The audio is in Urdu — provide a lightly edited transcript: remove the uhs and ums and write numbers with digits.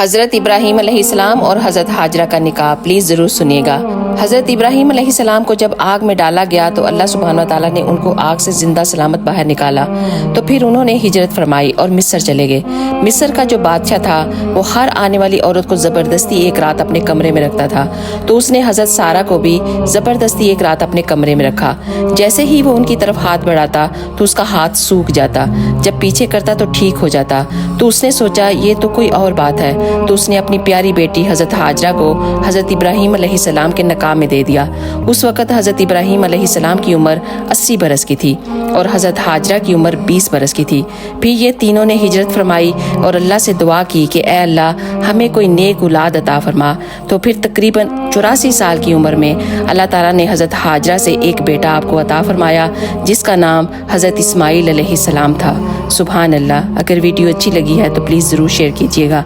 حضرت ابراہیم علیہ السلام اور حضرت ہاجرہ کا نکاح پلیز ضرور سنیے گا۔ حضرت ابراہیم علیہ السلام کو جب آگ میں ڈالا گیا تو اللہ سبحانہ وتعالیٰ نے ان کو آگ سے زندہ سلامت باہر نکالا، تو پھر انہوں نے ہجرت فرمائی اور مصر چلے گئے۔ مصر کا جو بادشاہ تھا وہ ہر آنے والی عورت کو زبردستی ایک رات اپنے کمرے میں رکھتا تھا، تو اس نے حضرت سارہ کو بھی زبردستی ایک رات اپنے کمرے میں رکھا۔ جیسے ہی وہ ان کی طرف ہاتھ بڑھاتا تو اس کا ہاتھ سوکھ جاتا، جب پیچھے کرتا تو ٹھیک ہو جاتا۔ تو اس نے سوچا یہ تو کوئی اور بات ہے، تو اس نے اپنی پیاری بیٹی حضرت ہاجرہ کو حضرت ابراہیم علیہ السلام کے نکاح میں دے دیا۔ اس وقت حضرت ابراہیم علیہ السلام کی عمر 80 برس کی تھی اور حضرت ہاجرہ کی عمر 20 برس کی تھی۔ پھر یہ تینوں نے ہجرت فرمائی اور اللہ سے دعا کی کہ اے اللہ ہمیں کوئی نیک اولاد عطا فرما۔ تو پھر تقریباً 84 سال کی عمر میں اللہ تعالیٰ نے حضرت ہاجرہ سے ایک بیٹا آپ کو عطا فرمایا جس کا نام حضرت اسماعیل علیہ السلام تھا۔ سبحان اللہ۔ اگر ویڈیو اچھی لگی ہے تو پلیز ضرور شیئر کیجیے گا۔